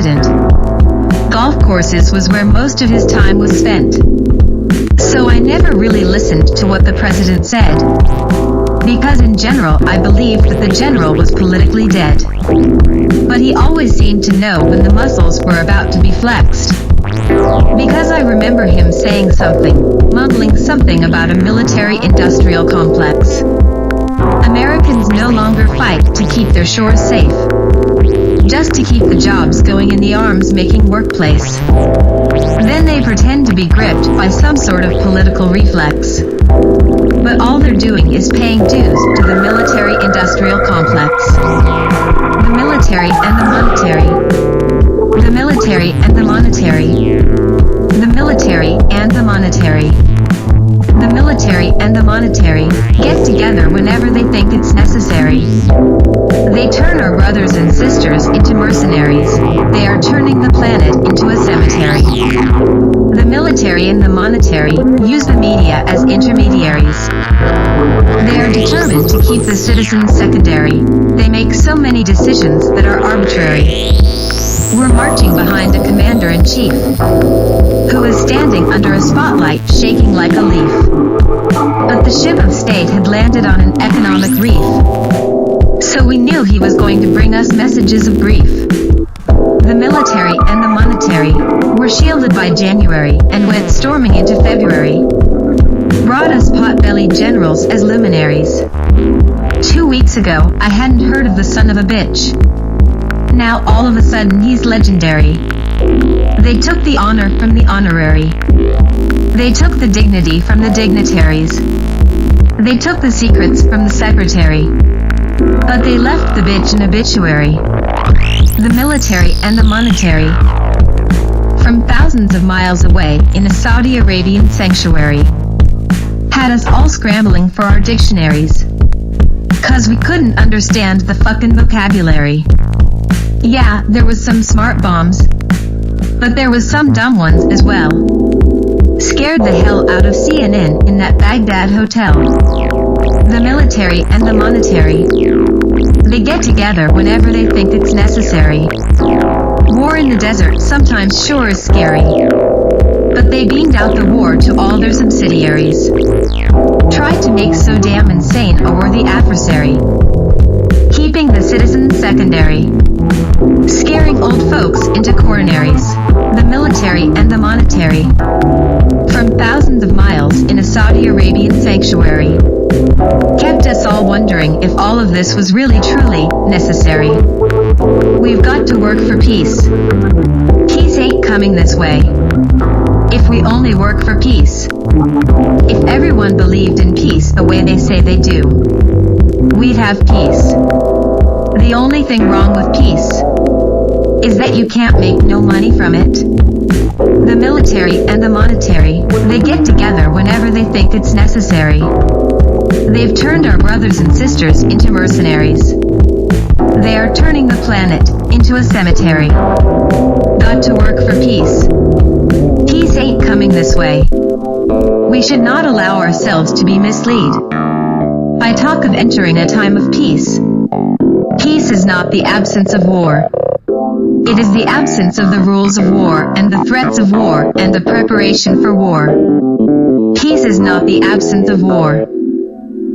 president. Golf courses was where most of his time was spent. So I never really listened to what the president said. Because in general, I believed that the general was politically dead. But he always seemed to know when the muscles were about to be flexed. Because I remember him saying something, mumbling something about a military-industrial complex. Americans no longer fight to keep their shores safe, just to keep the jobs going in the arms-making workplace. Then they pretend to be gripped by some sort of political reflex. But all they're doing is paying dues to the military-industrial complex. The military and the monetary. The military and the monetary. The military and the monetary. The military and the monetary get together whenever they think it's necessary. They turn our brothers and sisters into mercenaries. They are turning the planet into a cemetery. The military and the monetary use the media as intermediaries. They are determined to keep the citizens secondary. They make so many decisions that are arbitrary. We're marching behind a commander-in-chief who is standing under a spotlight shaking like a leaf. But the ship of state had landed on an economic reef. So we knew he was going to bring us messages of grief. The military and the monetary were shielded by January and went storming into February. Brought us pot-bellied generals as luminaries. 2 weeks ago, I hadn't heard of the son of a bitch. Now all of a sudden he's legendary. They took the honor from the honorary. They took the dignity from the dignitaries. They took the secrets from the secretary. But they left the bitch an obituary. The military and the monetary. From thousands of miles away in a Saudi Arabian sanctuary. Had us all scrambling for our dictionaries. 'Cause we couldn't understand the fucking vocabulary. Yeah, there was some smart bombs. But there was some dumb ones as well. Scared the hell out of CNN in that Baghdad hotel. The military and the monetary. They get together whenever they think it's necessary. War in the desert sometimes sure is scary. But they beamed out the war to all their subsidiaries. Tried to make so damn insane a worthy adversary. Keeping the citizens secondary. Scaring old folks into coronaries. The military and the monetary. From thousands of miles in a Saudi Arabian sanctuary. Kept us all wondering if all of this was really truly necessary. We've got to work for peace. Peace ain't coming this way. If we only work for peace. If everyone believed in peace the way they say they do. We'd have peace. The only thing wrong with peace is that you can't make no money from it. The military and the monetary, they get together whenever they think it's necessary. They've turned our brothers and sisters into mercenaries. They are turning the planet into a cemetery. Got to work for peace. Peace ain't coming this way. We should not allow ourselves to be misled by talk of entering a time of peace. Peace is not the absence of war. It is the absence of the rules of war and the threats of war and the preparation for war. Peace is not the absence of war.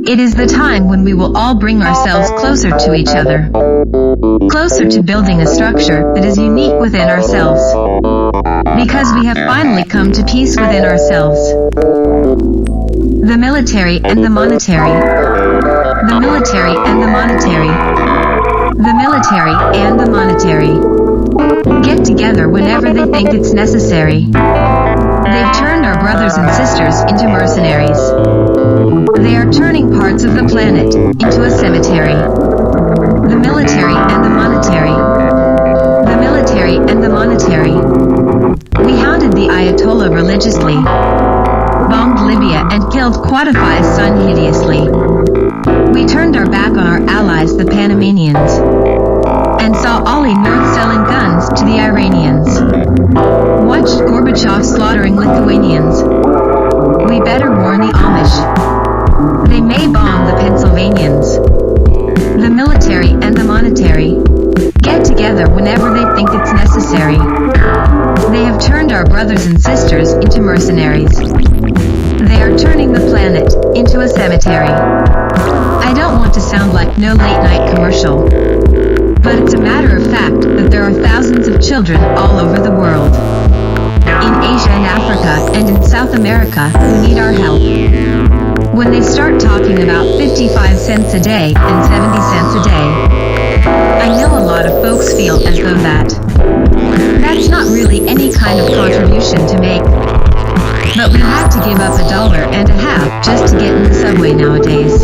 It is the time when we will all bring ourselves closer to each other. Closer to building a structure that is unique within ourselves. Because we have finally come to peace within ourselves. The military and the monetary. The military and the monetary. The military and the monetary. Get together whenever they think it's necessary. They've turned our brothers and sisters into mercenaries. They are turning parts of the planet into a cemetery. The military and the monetary. The military and the monetary. We hounded the Ayatollah religiously. Bombed Libya and killed Qaddafi's son hideously. We turned our back on our allies the Panamanians. And saw Ali North selling guns to the Iranians. Watched Gorbachev slaughtering Lithuanians. We better warn the Amish. They may bomb the Pennsylvanians. The military and the monetary get together whenever they think it's necessary. mercenaries. They are turning the planet into a cemetery. I don't want to sound like no late-night commercial, but it's a matter of fact that there are thousands of children all over the world, in Asia and Africa and in South America, who need our help. When they start talking about 55 cents a day and 70 cents a day, I know a lot of folks feel as though that's not really any kind of contribution to make. But we have to give up $1.50 just to get in the subway nowadays.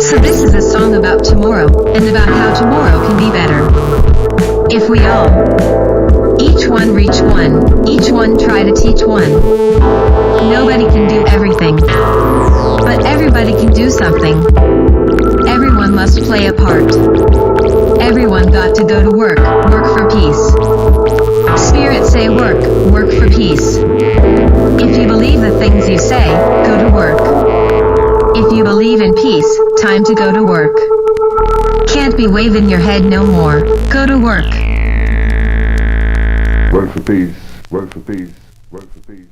So this is a song about tomorrow, and about how tomorrow can be better. If we all, each one reach one, each one try to teach one. Nobody can do everything, but everybody can do something. Everyone must play a part. Everyone got to go to work, work for peace. Spirit say work, work for peace. If you believe the things you say, go to work. If you believe in peace, time to go to work. Can't be waving your head no more, go to work. Work for peace, work for peace, work for peace.